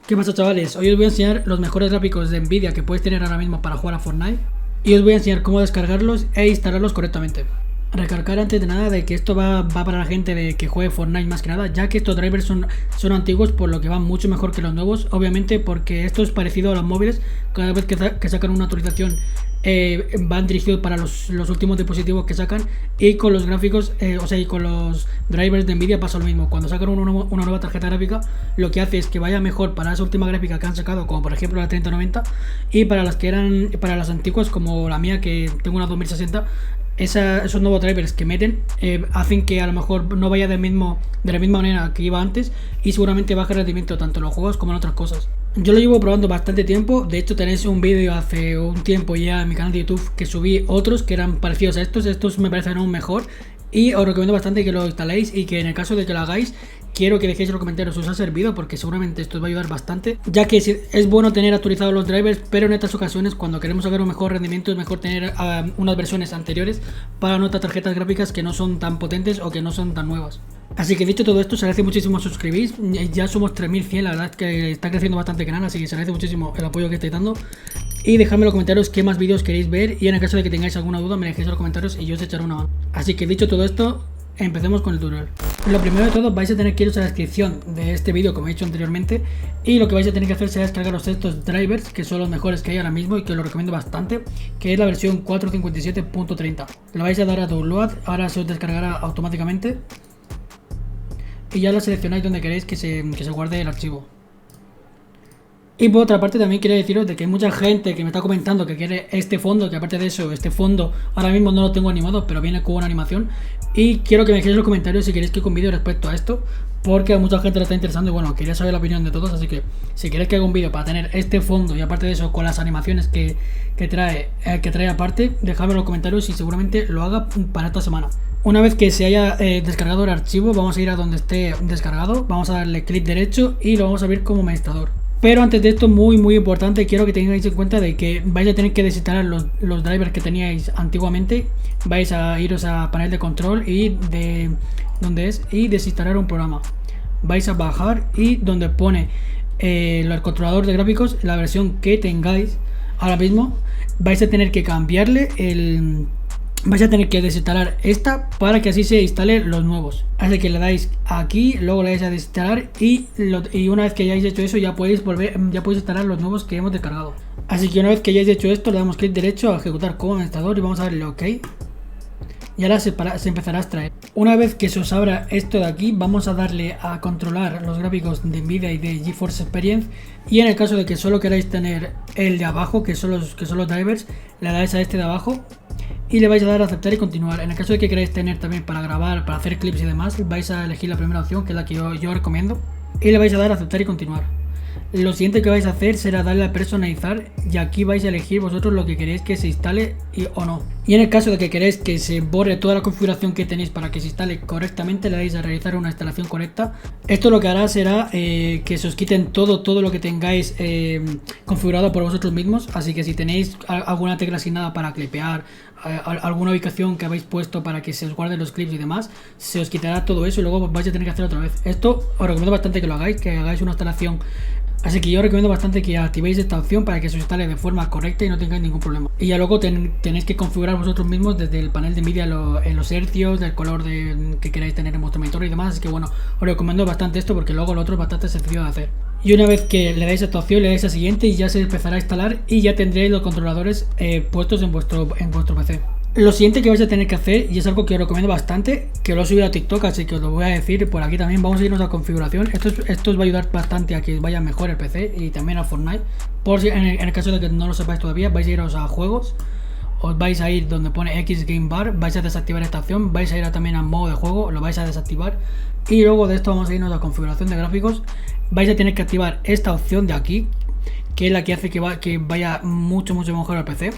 ¿Qué pasa, chavales? Hoy os voy a enseñar los mejores gráficos de Nvidia que puedes tener ahora mismo para jugar a Fortnite y os voy a enseñar cómo descargarlos e instalarlos correctamente. Recalcar antes de nada de que esto va para la gente de que juegue Fortnite más que nada, ya que estos drivers son antiguos, por lo que van mucho mejor que los nuevos, obviamente porque esto es parecido a los móviles. Cada vez que sacan una actualización van dirigidos para los últimos dispositivos que sacan, y con los gráficos, y con los drivers de Nvidia pasa lo mismo. Cuando sacan una nueva tarjeta gráfica, lo que hace es que vaya mejor para esa última gráfica que han sacado, como por ejemplo la 3090, y para las antiguas como la mía, que tengo una 2060. Esos nuevos drivers que meten hacen que a lo mejor no vaya de la misma manera que iba antes, y seguramente baje el rendimiento tanto en los juegos como en otras cosas. Yo lo llevo probando bastante tiempo. De hecho, tenéis un vídeo hace un tiempo ya en mi canal de YouTube que subí otros que eran parecidos a estos me parecen aún mejor, y os recomiendo bastante que lo instaléis, y que en el caso de que lo hagáis, quiero que dejéis en los comentarios si os ha servido, porque seguramente esto os va a ayudar bastante, ya que es bueno tener actualizados los drivers, pero en estas ocasiones, cuando queremos sacar un mejor rendimiento, es mejor tener unas versiones anteriores para nuestras tarjetas gráficas que no son tan potentes o que no son tan nuevas. Así que dicho todo esto, se agradece muchísimo suscribís. Ya somos 3100, la verdad es que está creciendo bastante el canal, así que se agradece muchísimo el apoyo que estáis dando. Y dejadme en los comentarios qué más vídeos queréis ver, y en el caso de que tengáis alguna duda, me dejéis en los comentarios y yo os echaré una mano. Así que dicho todo esto, empecemos con el tutorial. Lo primero de todo, vais a tener que iros a la descripción de este vídeo, como he dicho anteriormente, y lo que vais a tener que hacer será descargaros estos drivers, que son los mejores que hay ahora mismo y que os lo recomiendo bastante, que es la versión 457.30. Lo vais a dar a download, ahora se os descargará automáticamente, y ya la seleccionáis donde queréis que se guarde el archivo. Y por otra parte, también quería deciros de que hay mucha gente que me está comentando que quiere este fondo, que aparte de eso, este fondo ahora mismo no lo tengo animado, pero viene con una animación, y quiero que me dejéis en los comentarios si queréis que haga un vídeo respecto a esto, porque a mucha gente le está interesando y bueno, quería saber la opinión de todos. Así que si queréis que haga un vídeo para tener este fondo y aparte de eso con las animaciones que trae aparte, dejadme en los comentarios y seguramente lo haga para esta semana. Una vez que se haya descargado el archivo, vamos a ir a donde esté descargado, vamos a darle clic derecho y lo vamos a abrir como administrador. Pero antes de esto, muy importante, quiero que tengáis en cuenta de que vais a tener que desinstalar los drivers que teníais antiguamente. Vais a iros a panel de control y y desinstalar un programa. Vais a bajar y donde pone el controlador de gráficos, la versión que tengáis ahora mismo, vais a tener que cambiarle vais a tener que desinstalar esta para que así se instalen los nuevos. Así que le dais aquí, luego le dais a desinstalar y una vez que hayáis hecho eso ya podéis instalar los nuevos que hemos descargado. Así que una vez que hayáis hecho esto, le damos clic derecho a ejecutar como administrador y vamos a darle OK. Y ahora se empezará a extraer. Una vez que se os abra esto de aquí, vamos a darle a controlar los gráficos de Nvidia y de GeForce Experience, y en el caso de que solo queráis tener el de abajo, que son los drivers, le dais a este de abajo y le vais a dar a aceptar y continuar. En el caso de que queráis tener también para grabar, para hacer clips y demás, vais a elegir la primera opción, que es la que yo recomiendo, y le vais a dar a aceptar y continuar. Lo siguiente que vais a hacer será darle a personalizar, y aquí vais a elegir vosotros lo que queréis que se instale o no. Y en el caso de que queréis que se borre toda la configuración que tenéis para que se instale correctamente, le dais a realizar una instalación correcta. Esto lo que hará será que se os quiten todo lo que tengáis configurado por vosotros mismos. Así que si tenéis alguna tecla asignada para clipear, alguna ubicación que habéis puesto para que se os guarden los clips y demás, se os quitará todo eso y luego vais a tener que hacer otra vez. Esto os recomiendo bastante que lo hagáis, que hagáis una instalación. Así que yo recomiendo bastante que activéis esta opción para que se os instale de forma correcta y no tengáis ningún problema. Y ya luego tenéis que configurar vosotros mismos desde el panel de Nvidia en los hercios, del color que queráis tener en vuestro monitor y demás. Así que bueno, os recomiendo bastante esto porque luego lo otro es bastante sencillo de hacer. Y una vez que le dais a esta opción, le dais a siguiente y ya se empezará a instalar y ya tendréis los controladores puestos en vuestro PC. Lo siguiente que vais a tener que hacer, y es algo que os recomiendo bastante, que lo he subido a TikTok, así que os lo voy a decir por aquí también, vamos a irnos a configuración. Esto os va a ayudar bastante a que vaya mejor el PC y también a Fortnite. Por si en el caso de que no lo sepáis todavía, vais a iros a juegos, os vais a ir donde pone X Game Bar, vais a desactivar esta opción, vais a ir también a modo de juego, lo vais a desactivar, y luego de esto vamos a irnos a configuración de gráficos. Vais a tener que activar esta opción de aquí, que es la que hace que vaya mucho mejor al PC.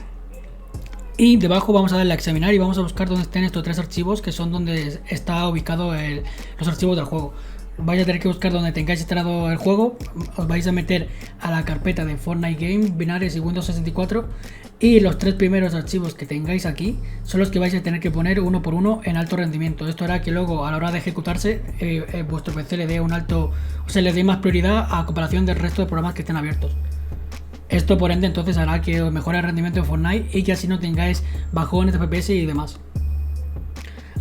Y debajo vamos a darle a examinar y vamos a buscar dónde estén estos tres archivos, que son donde está ubicado los archivos del juego. vais a tener que buscar donde tengáis instalado el juego, os vais a meter a la carpeta de Fortnite Game, Binaries y Windows 64 y los 3 primeros archivos que tengáis aquí son los que vais a tener que poner uno por uno en alto rendimiento. Esto hará que luego a la hora de ejecutarse vuestro PC le dé un alto, o sea, le dé más prioridad a comparación del resto de programas que estén abiertos. Esto por ende entonces hará que os mejore el rendimiento de Fortnite y que así no tengáis bajones de FPS y demás.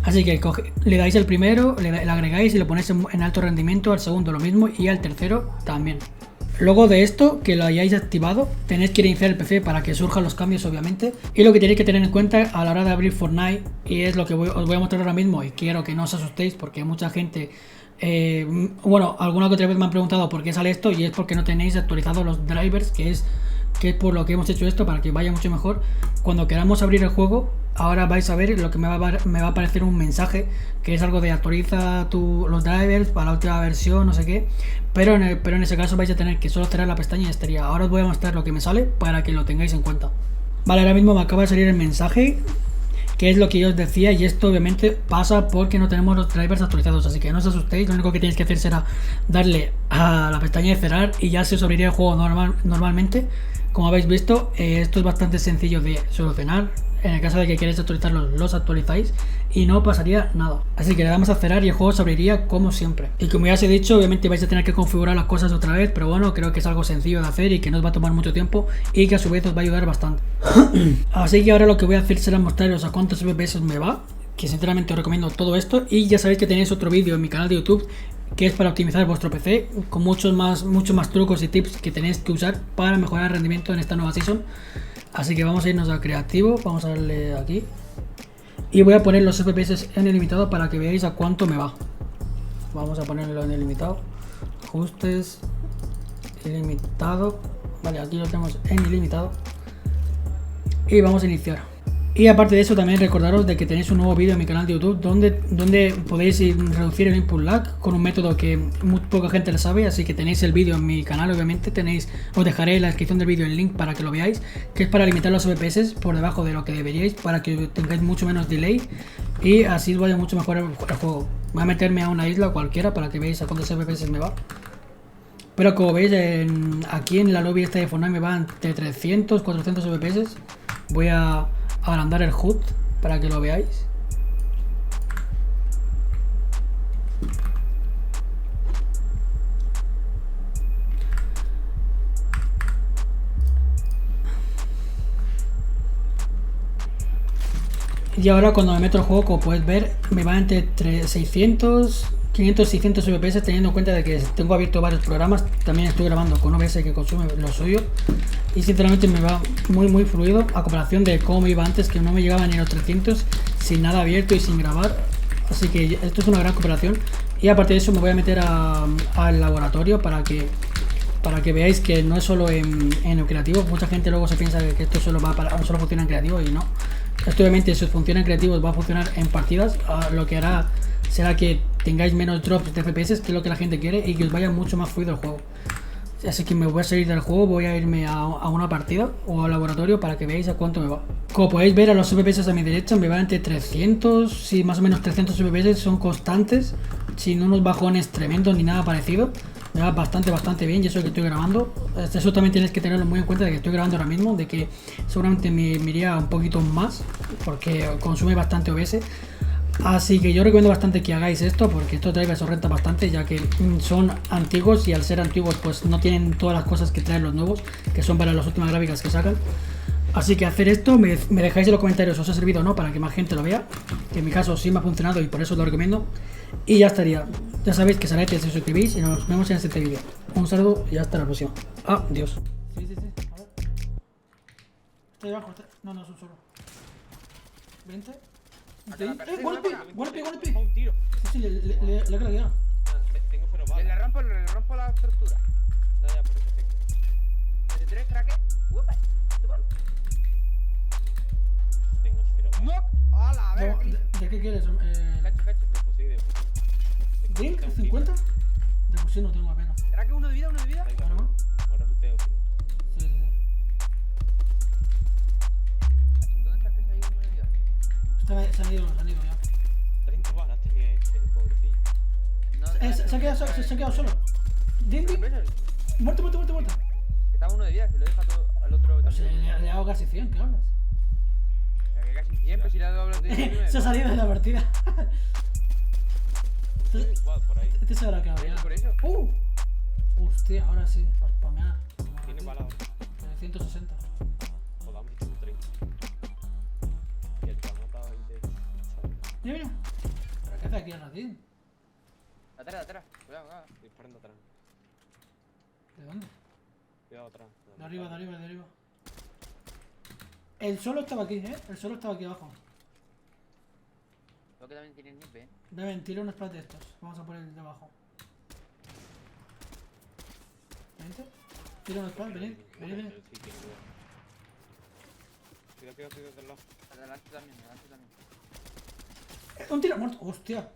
Así que le dais el primero, le agregáis y lo ponéis en alto rendimiento, al segundo lo mismo y al tercero también. Luego de esto, que lo hayáis activado, tenéis que iniciar el PC para que surjan los cambios obviamente. Y lo que tenéis que tener en cuenta a la hora de abrir Fortnite, y es lo que os voy a mostrar ahora mismo, y quiero que no os asustéis porque mucha gente... bueno, alguna que otra vez me han preguntado por qué sale esto y es porque no tenéis actualizados los drivers, que es por lo que hemos hecho esto, para que vaya mucho mejor. Cuando queramos abrir el juego, ahora vais a ver lo que me va a aparecer un mensaje que es algo de actualiza los drivers para la última versión, no sé qué, pero en ese caso vais a tener que solo cerrar la pestaña y ya estaría. Ahora os voy a mostrar lo que me sale para que lo tengáis en cuenta. Vale, ahora mismo me acaba de salir el mensaje, que es lo que yo os decía, y esto obviamente pasa porque no tenemos los drivers actualizados, así que no os asustéis. Lo único que tenéis que hacer será darle a la pestaña de cerrar y ya se os abriría el juego normalmente. Como habéis visto, esto es bastante sencillo de solucionar. En el caso de que queráis actualizarlos, los actualizáis y no pasaría nada. Así que le damos a cerrar y el juego se abriría como siempre. Y como ya os he dicho, obviamente vais a tener que configurar las cosas otra vez, pero bueno, creo que es algo sencillo de hacer y que no os va a tomar mucho tiempo y que a su vez os va a ayudar bastante. Así que ahora lo que voy a hacer será mostraros a cuántos FPS me va, que sinceramente os recomiendo todo esto. Y ya sabéis que tenéis otro vídeo en mi canal de YouTube que es para optimizar vuestro PC, con muchos más trucos y tips que tenéis que usar para mejorar el rendimiento en esta nueva season. Así que vamos a irnos a creativo, vamos a darle aquí y voy a poner los FPS en ilimitado para que veáis a cuánto me va. Vamos a ponerlo en ilimitado, ajustes, ilimitado, vale, aquí lo tenemos en ilimitado y vamos a iniciar. Y aparte de eso, también recordaros de que tenéis un nuevo vídeo en mi canal de YouTube donde podéis reducir el input lag con un método que muy poca gente lo sabe, así que tenéis el vídeo en mi canal, obviamente os dejaré en la descripción del vídeo el link para que lo veáis, que es para limitar los FPS por debajo de lo que deberíais, para que tengáis mucho menos delay y así vaya mucho mejor el juego. Voy a meterme a una isla cualquiera para que veáis a cuántos FPS me va. Pero como veis, aquí en la lobby esta de Fortnite me van entre 300 400 FPS. Voy a agrandar el HUD para que lo veáis. Y ahora cuando me meto el juego, como puedes ver, me va entre 600, 500, 600 FPS, teniendo en cuenta de que tengo abierto varios programas. También estoy grabando con OBS que consume lo suyo. Y sinceramente me va muy fluido a comparación de cómo me iba antes, que no me llegaba ni a los 300 sin nada abierto y sin grabar. Así que esto es una gran cooperación. Y aparte de eso me voy a meter al laboratorio para que veáis que no es solo en el creativo. Mucha gente luego se piensa que esto solo funciona en creativo y no. Esto obviamente si os funciona en creativo os va a funcionar en partidas. Lo que hará será que tengáis menos drops de FPS, que es lo que la gente quiere, y que os vaya mucho más fluido el juego. Así que me voy a salir del juego, voy a irme a una partida o al laboratorio para que veáis a cuánto me va. Como podéis ver, a los FPS a mi derecha me va entre 300, sí, más o menos 300 FPS, son constantes, sin unos bajones tremendos ni nada parecido. Me va bastante bien, y eso que estoy grabando. Eso también tienes que tenerlo muy en cuenta, de que estoy grabando ahora mismo, de que seguramente me iría un poquito más porque consume bastante OBS. Así que yo recomiendo bastante que hagáis esto, porque estos drivers os rentan bastante, ya que son antiguos y al ser antiguos pues no tienen todas las cosas que traen los nuevos, que son para las últimas gráficas que sacan. Así que hacer esto, me dejáis en los comentarios si os ha servido o no, para que más gente lo vea, que en mi caso sí me ha funcionado y por eso lo recomiendo. Y ya estaría. Ya sabéis que sabéis si os suscribís y nos vemos en el siguiente vídeo. Un saludo y hasta la próxima. Adiós. Sí. A ver. Estoy debajo. No, es un solo. 20. Golpe. Un tiro. Sí, le claqueado. Tengo cero balas. Le rompo la estructura. No, ya, por eso tengo. 23 craque. Uepa. Tengo cero balas. ¡No! ¡Hala! A ver. ¿De qué quieres? Cacho, pero posible. ¿Drink? ¿50? De fusil no tengo apenas. ¿Craque uno de vida? Claro. Ahora luteo, si no. Sí. ¿Dónde está el que se ha ido uno de vida? Se han ido ya. 30 balas tenía este, el pobrecillo. Se ha quedado solo. Din, din. Muerto. Que estaba uno de vida, se lo deja todo al otro Pues también. le hago casi 100, ¿qué hablas? O sea, que casi siempre si le ha dado los de 19. Se ha salido de la partida. Hay un squad por ahí. Este se habrá quedado ya. Por eso. Hostia, ahora sí, para spamear. Tiene balas. 160. Jodamos 130. Y el que ha matado el de. Mira. ¿Pero qué hace aquí el ratín? Atrás. Cuidado. Disparando atrás. ¿De dónde? Cuidado atrás. De arriba. El solo estaba aquí, El solo estaba aquí abajo. Creo que también tiene nipe, Deben, tira unos platos de estos. Vamos a poner el de abajo. Vente. Tira unos platos, venid. Sí, tiene cuidado. Cuidado del lado. Adelante también. Un tiro muerto. Hostia.